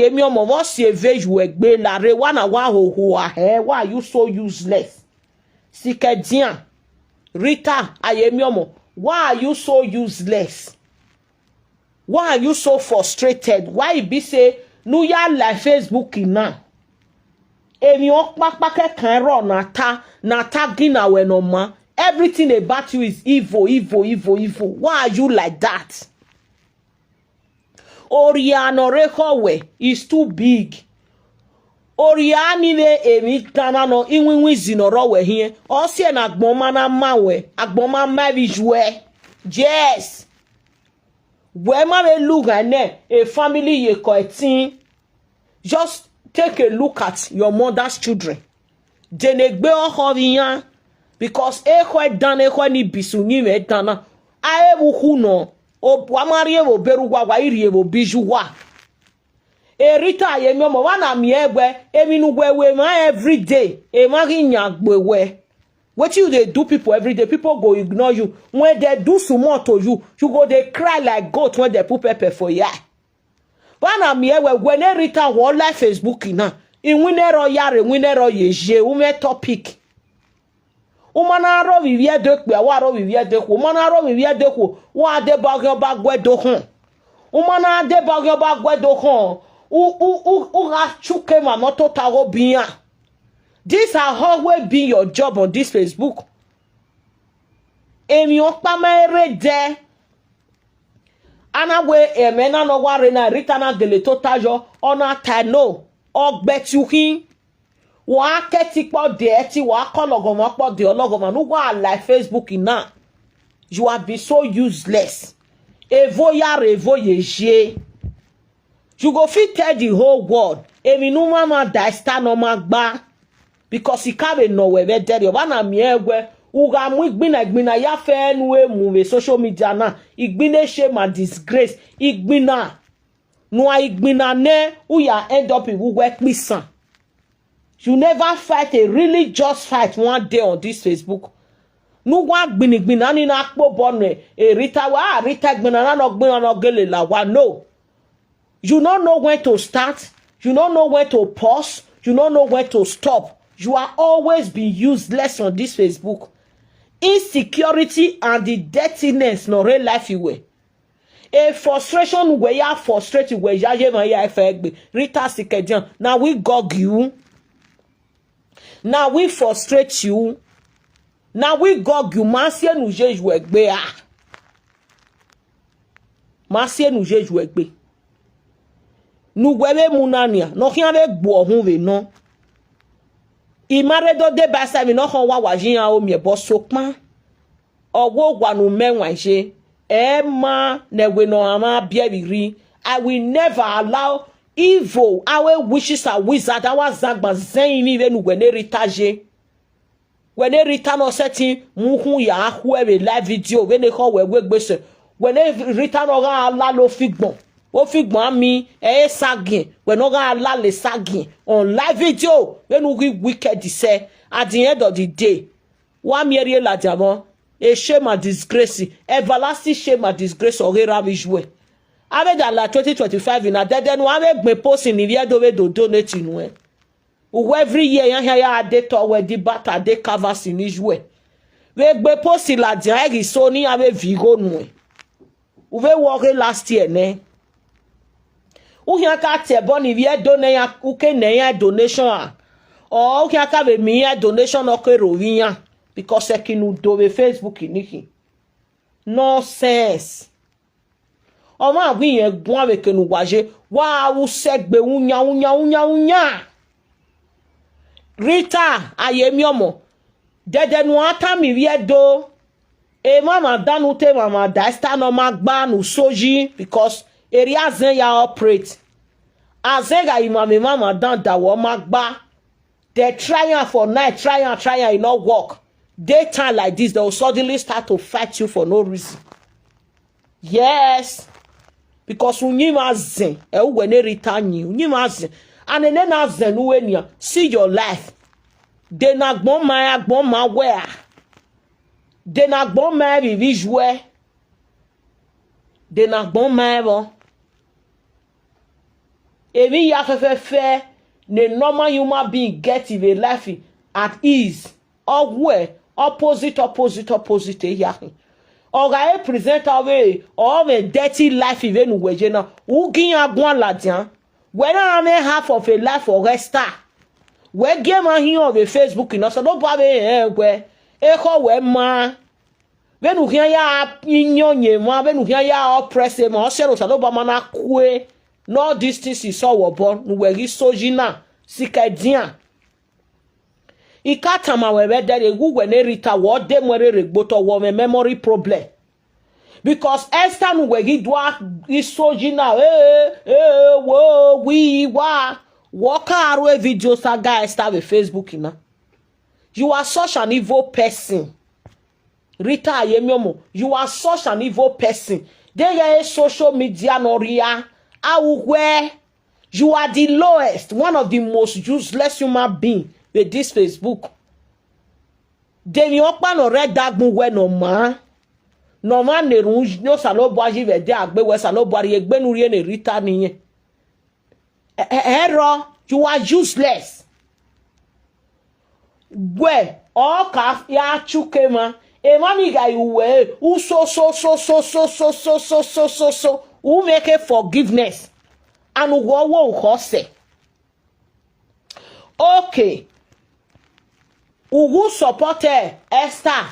Emi omo wo se veju egbe la re wa na wa ho ahe. Why are you so useless? Sikedian. Rita, ayemi omo, why are you so useless? Why are you so frustrated? Why it be say nu ya like Facebook now? Emi okpakpa ke kan ro na ta gina we no ma. Everything about you is evil. Why are you like that? Oriano rekowe is too big. Oriani le emi tana no inwinwi zinoro we here. Osie na agboma na mawe. Agboma mavijwe. Yes. Wema me look at a family ye koetin. Just take a look at your mother's children. Denegbe ohoviyan. Because ekwe dan ekwe ni bisu ni me dana. Aebu huno. O wamarie wo beruwa wa irie wo bijuwa. Rita ye mi omo wana mi egbe emi nu gwewe ma every day. E ma ginya gwewe. What you they do people every day? People go ignore you. When they do so more to you, you go they cry like goat when they put pepper for ya. Wana mi egbe when Rita wo live Facebook na. In winero yare winero yeje ume topic. Umana ro vivie de pe wa ro vivie de ko umana ro vivie de ko wa de bagyo bagwe do hon umana de bagyo bagwe do hon u ga chuke ma no to tago bian. This has always been your job on this Facebook. Emi okpa mere de ana we emena no ware na Rita na gele to tajo ona tano ogbetuhin. Wa keti po de ti wa kologomo po de ologomo no wa like Facebook na. You have been so useless. Evo ya revo yeje. You go fit tell the whole world. Emi nu mama da sta no magba because he carry no we be there. Ba na mi egwe uga mu igbina ya fe nu emu we social media na. Igbine shame and disgrace. Igbina no igbina ne u ya end up in work pisan. You never fight a really just fight one day on this Facebook. No one gbinigbina ni na akpo bonne e Rita wa Rita gbina no gele la wa no. You don't know when to start. You don't know when to pause. You don't know when to stop. You are always being useless on this Facebook. Insecurity and the dirtiness no real life you way. A frustration where you are frustrated where you are Rita Sikedian. Now we gog you. Now we frustrate you. Now we gog you. Marcia nous jouer egbe ah. Marcia nous jouer egbe. Nous gwebe munania. No kiave gbo hun we no. Imare do de basa mi no kan wa wajian o mi ebo sokpan. Owo gwa nu menwa je. Emma newe no ama biabiri. I will never allow evil, our wishes are wizard, our zagba zen even when they retage. When they return or setting, muhu ya whoever live video, when they call we bese. When they return or la lo figbon. O figbon mi, sagin, when oga la le sagin on live video, when we wicked say at the end of the day. One mere la diamond, a shame and disgrace, everlasting shame and disgrace or ravishwe. Avec dans la 2025 in a dead no avec me post in the do donate in we. Ou every year ya de to we di bata de covers in his way. We be post la dia gi so ni avec vigo no. Ou we work last year ne. Ou ya ka te bon ni vie donate ya ku ke ne ya donation a. O ya ka be mi ya donation o ke rovian because e ki nu do we Facebook niki. Nonsense. Ọmọ àgbìn yẹn gún àwẹ̀kẹ̀nù wáṣẹ́ wá awúsẹ́gbẹ̀ unya. Rita ayemi ọmọ dẹ̀dẹ̀ nu atami rí ẹ̀dọ́ e mama dánú tẹ mama dáìsítà náà máa gbá nù sójí because èrè àzẹ́ ya operate àzẹ́ ga ìmàmì mama dán dàwọ̀ máa gbá they trying for night trying e no work daytime like this they will suddenly start to fight you for no reason. Yes. Because unyima zen e uwene ritanyi unyima zen and then na zen uwenia see your life de na gbon ma where de na gbon ma vivi jouer de na gbon ma bo Evi ya fe the normal human being get in a life at ease. Or where opposite ya. Or I present away all a dirty life even weje na. Who give agwan ladian? When I may half of a life for resta. We game on here on the Facebook in us. No baby where echo we ma. When you hear ya inyo ma, when you hear ya oppress ma, o shero sa no ba mana kwe. No distance is all born. We gi sojina sikadian. Ikatama we dere gu we ne rita wo de mwere regboto wo me memory problem. Because Esther nu we gi dwa isojina wo we wa waka aro video saga Esther with Facebook ina. You are such an evil person. Rita Ayemiomo, you are such an evil person. There is social media noria. Where you are the lowest, one of the most useless human being with this Facebook. Then you open or red dog when no man ne rouge no salo boaji ve de agbe we salo boari egbe nu rie ne Rita niye. Error, you are useless. Where all calf ya chukema. Emani guy who so who make a forgiveness and who say okay who supported Esther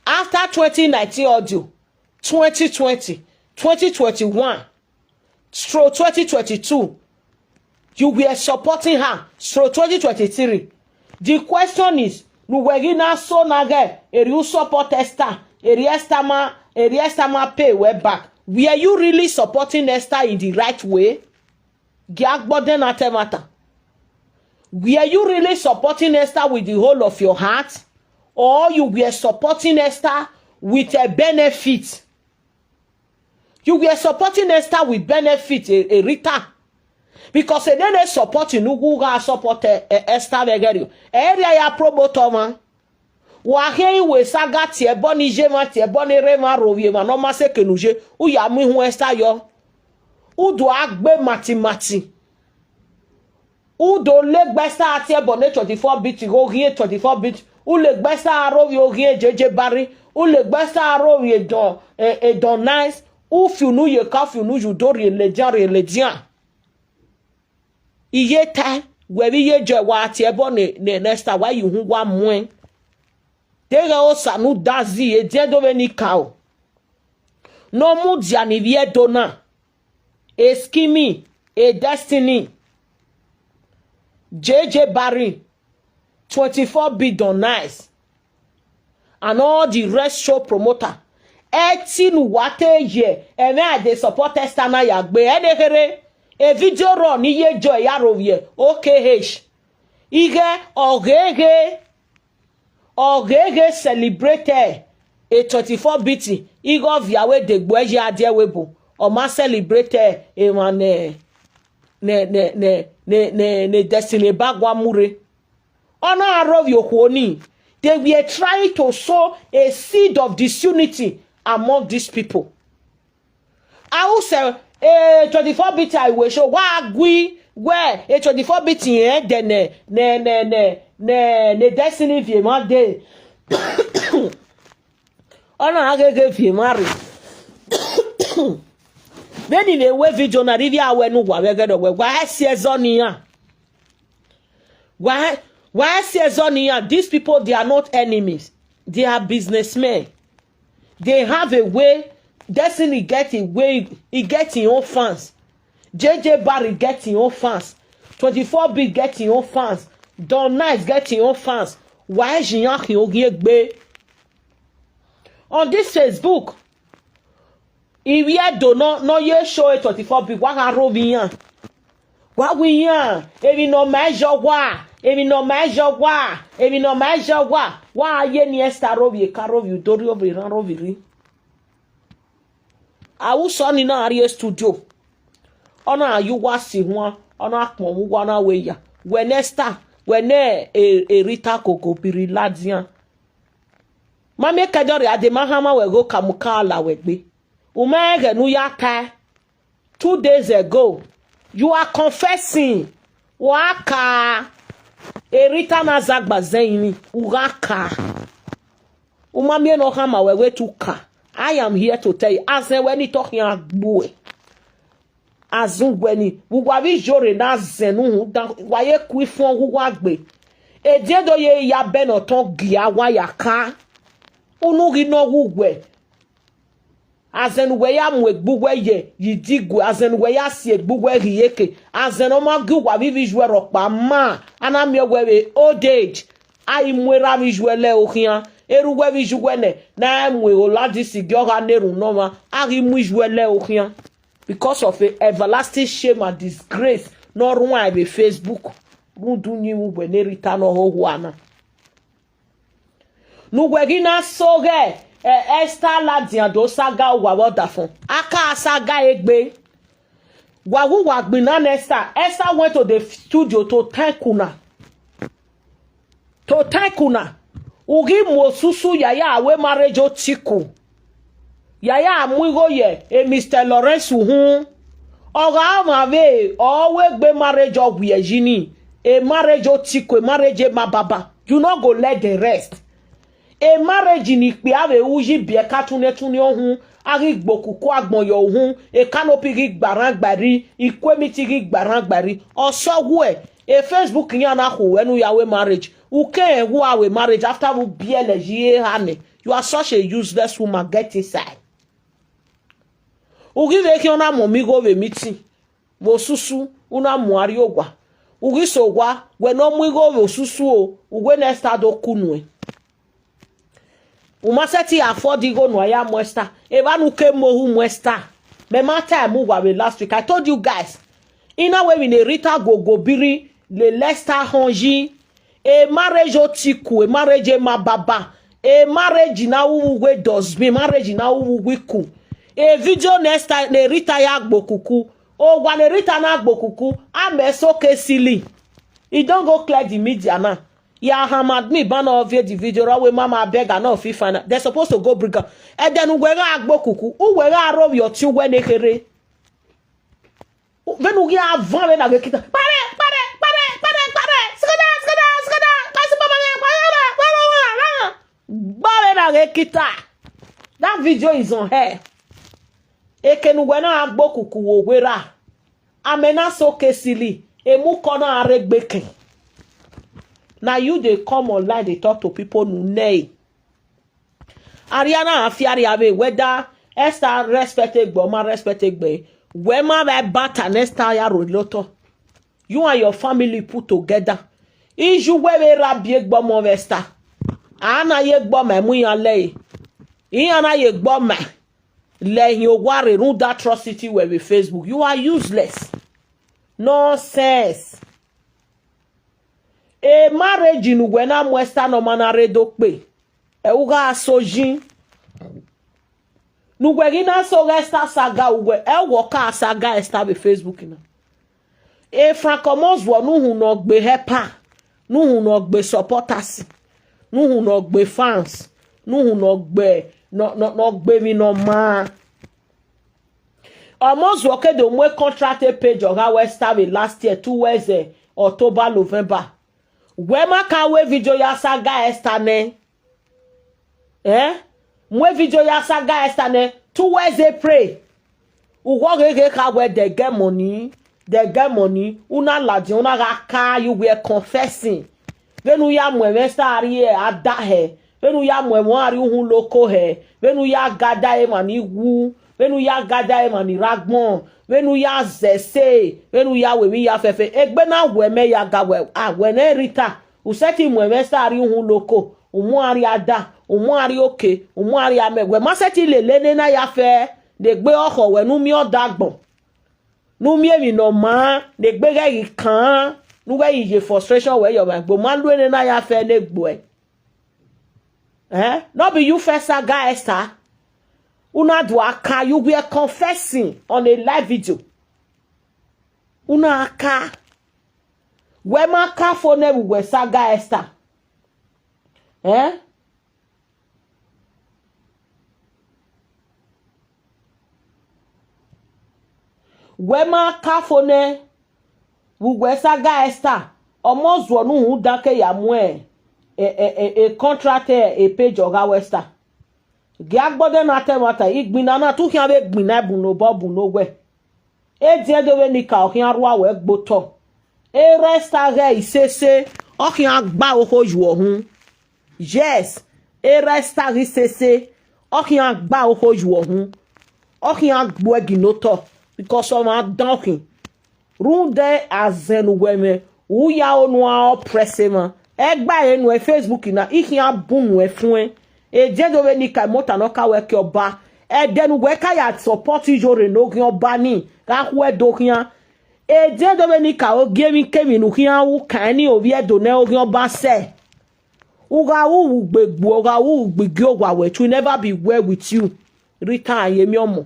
after 2019 audio 2020 2021 through 2022 you were supporting her through 2023. The question is Nuwegina so nage you support Esther Esther ma pay way back. Were you really supporting Esther in the right way? Were you really supporting Esther with the whole of your heart? Or you were supporting Esther with a benefit? You were supporting Esther with benefit, a Rita. Because they didn't support you, no support Esther Vegerio. Area ya probotoma. Wahe we saga tie boni jema tie boni rema rovie ma no mase kenuje u ya mu hu Esther yo u do agbe mati u do legbesta tie boni 24 bit go rie 24 bit u legbesta rovie o rie jeje bari u legbesta rovie don don nice u fiunu ye ka fiunu ju do rie lejan iye ta we bi ye je wa tie boni ne Esther why you hu wa mu Tega o sanu dazi e diedo veni kao. No mu diani vie dona. E skimi. E destiny. JJ Barry. 24 bidon nice. And all the rest show promoter. Etinu wate ye. Eme a de support estana yagbe. Edekere. E video run ni ye joy yarovye. OKH. Ige ogege. Ogege celebrated a 24 BT. Igo viawe de gweji adie webo. Oma celebrated a man ne destiny bagwa mure. Ona arov yokwoni. They were trying to sow a seed of disunity among these people. I will say 24 BT I wish wa gwi where a 24 BT then ne destiny vie ma de ona agege vie mari beni ne we video na rivia we nu wa wegedo we wa seasonia why seasonia. These people, they are not enemies, they are businessmen. They have a way. Destiny get a way. He gets in own fans. JJ Barry gets in own fans. 24 bit gets in own fans. Don Nice gets in own fans. Why on this Facebook? If we do not ye show it 24 bit, what are we yan? What we yan? If you no measure what? If you no measure what? If you no measure what? Why ye ni esta rovi carov you do over roviri? I will son in our studio. Ona you wasi one. Ona akmo wana weya. When Esther, when a Rita Kokobiri ladian. Mame kadori ade mahama we go kamukala wegbe. Umege nu yaka 2 days ago. You are confessing. Waka. Erita na zagba zeini. Uraka. Umamie no hama wewe tuka. I am here to tell you. Azen weni talking agbuwe. Azun weni. Wugwavi jore na zenu. Waye kuifon wugwagbe. E diedo ye ya benoton gia wayaka. Unugi no wugwe. Azen we ya mwe gbugwe ye yidigwe azen we ya sie gbugwe riyeke azen o ma gwa vivi jouer okpa ma ana mi ogwe old age ai mwera mi jouer le okian eruwe vi jouer ne na mwe o ladi sigioga neru no ma ari mu jouer le okian because of a everlasting shame and disgrace no run be Facebook rudu ni mu gwe nerita no ho wana nu gwe gina soge Esther Ladiando saga wawoda fun. Aka saga egbe. Wawu wagbina Esther. Esther went to the studio to thank Kuna. To thank Kuna. Ugi mosusu yaya awe marriage otiku. Yaya amuigo ye. Mr. Lawrence uhun. Oga amave. Owe gbe marriage ogwiyejini. Marriage otiku. Marriage mababa. You not go let the rest. A marriage ni pe ave uji bie katune tuni ohun ari gbokuku agbonyo ohun e canopy ri gbaran gbari ikwemiti ri gbaran gbari osowe e Facebook yan na ko enu yawe marriage u ken hu awe marriage after u bie leji hane you are such a useless woman get inside u give ki ona mo mi go we meeting wo susu una mu ari ogwa u gi so gwa we no mu go we susu o u we na start do kunu Umaseti afford no ya muesta. Eva nuke mohu muesta. Me mata move away last week. I told you guys. In a way, in a Rita Kokobiri, le Lester Honji, a marriage otiku, a marriage mababa, a marriage na uwe does me, marriage na uwe ku. A video nesta ne Rita yagbokuku. O wane Rita na gbokuku. Ame soke silly. It don't go clear the media now. Ya hamad me ban of the video we mama beg and no fifa. They're supposed to go bring up. And then we agbo kuku. U we rob your two when they kere. When we are van na kita. Pare. That video is on her. Ekenu we na agbo kuku wo wera. Amena so kesili. Emu kona aregbeke. Now you they come online, they talk to people nay. Ariana afiari ave whether Esther respected Boma respected be Wema be bata Esther ya roloto. You and your family put together. Iju wewe rabiek Boma Esther. Ana yek Boma mu yan lay. Iana yek Boma. Lay you worry run that atrocity where with Facebook. You are useless. Nonsense. E marriage nu wena mwesta no manare dokpe. E uga asojin. Nu gwegina so resta saga uwe. E woka saga esta be Facebook na. E frankomos wo nu hu no gbe hepa. Nu hu no gbe supporters. Nu hu no gbe fans. Nu hu no gbe no gbe mi no ma. Almost woke de mwe contracted page oga westa be last year towards October November. Wema kawe video ya saga estane. Mwe video ya saga estane. 2 years they pray. Ugo gege kawe they get money. They get money. Una ladi una raka you were confessing. Venu ya mwe mesta ariye adahe. Venu ya mwe mwari uhun loko he. Venu ya gada emani wu. Venu ya gada emani ragbon. Venu ya zese. Venu ya wemi ya fefe. Egbe na weme ya gawe. Wene Rita. Useti mweme stari uhun loko. Umuari ada. Umuari oke. Umuari ame. Wema seti lele na ya fe. Degbe oko we numi odagbon. Numi emi no ma. Degbe ge yi kan. Nuwe yi je frustration we yo gbo man lwe na ya fe negbo e. No be you first saga Esther. Una do aka, you were confessing on a live video. Una aka. Wema ka phone we saga Esther. Wema ka phone we saga Esther. Almost one who dake ya mwe a contract a page of our Esther. Giagbode na temata igbina na tu hian be gbina bu no bobu no we. E die de we nika o hian ruwa we gboto. E resta re isese o hian gba o hoju ohun. Yes, e resta ri sese o hian gba o hoju ohun. O hian gbo eginoto because o ma dankin. Runde azen weme uya onwa oppressema. Egba enu e Facebook na ihian bunu e fun e jedo we ni kai mota no ka we ke oba e denu we ka ya support jore no ki oba ni ka hu e do kian e jedo we ni ka o gemi kemi nu kian wu kan ni obi e do ne o ki oba se uga wu gbegbu uga wu gbigi ogwa we to never be well with you return yemi omo.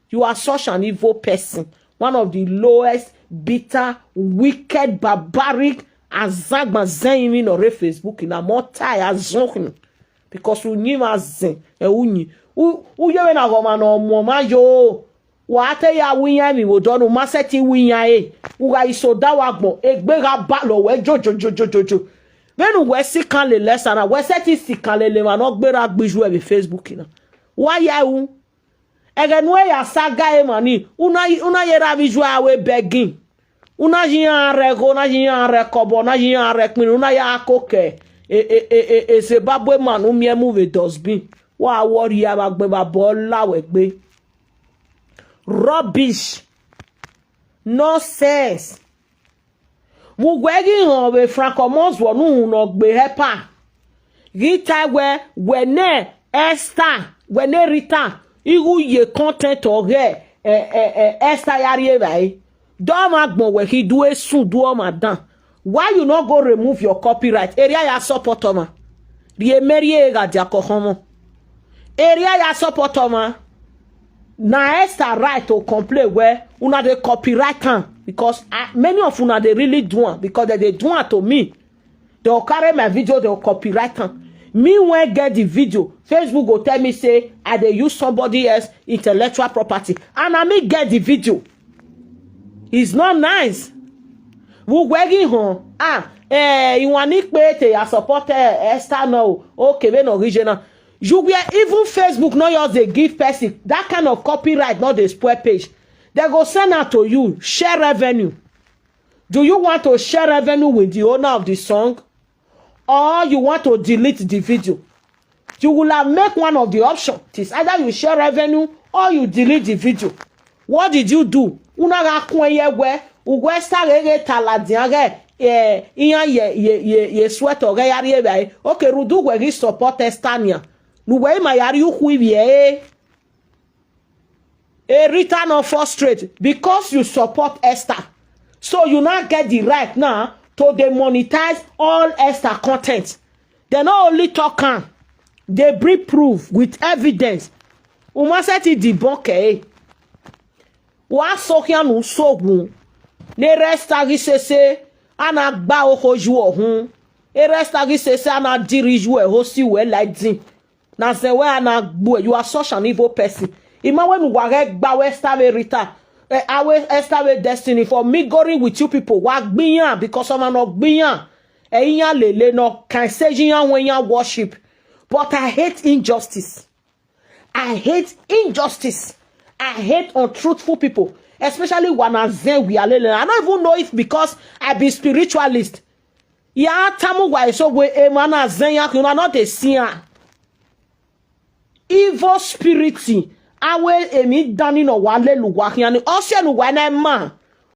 You are such an evil person, one of the lowest, bitter, wicked, barbaric azagba zen in or Facebook in a more tired zone. Because we knew as e unyi uye na goma no moma yo wate ya winya mi wo donu maseti winya uga isoda wagbon egbera ba lo we jojo menu we sikan le lesana we seti sikan le ma no gbera gbiju e Facebook na wa ya u egenu ya saga e mani una yera visual we begging una jian rego una jian rekobo una jian rekmin una ya koke se babwe man o mi move dustbin wa worry abagbe babo lawe gbe rubbish nonsense mu gwegi han we francomos wonu no gbe hepa rita we ne Esther we ne Rita igu ye content ore Esther yari bai do magbon we ki do esu do madan. Why you not go remove your copyright? Area ya support ma. The merie ga dia kohomo. Area ya support ma. Na Esther right to complain where una the copyright because many of una they really do it because they do it to me. They'll carry my video, they'll copyright me when get the video, Facebook will tell me say I they use somebody else intellectual property and I may get the video. It's not nice. Wu gwegi hon iwani pe te ya support Esther no okay we no original you even Facebook no use they give person that kind of copyright not the spoil page they go send out to you share revenue. Do you want to share revenue with the owner of the song or you want to delete the video? You will have make one of the options. It's either you share revenue or you delete the video. What did you do? Una ga kwenye we ugwe starege taladiange iyan ye sweat oge yari ebe okay rudu we support Estania nuwe ma yari ukwibi return of frustrate because you support Esther so you now get the right now to demonetize all Esther content. They not only talk they bring proof with evidence umaseti debunk wa sokia nu sogun ne resta gisese ana gba okoju ohun e resta gisese ana diriju e hosi we like din na se we ana gbo you are such an evil person ima when wa gba Esther we Rita awe Esther we destiny for me going with you people wa gbiyan because of no gbiyan eyan lele no kan sejiyan when you worship but I hate injustice. I hate injustice. I hate untruthful people, especially when I zen we are learning. I don't even know if because I be spiritualist. Ya tamu wa so we emana zen ya kuna not a seer. Evil spiriti. Awe emi dani no wale luwa yani ose nu wa na ma.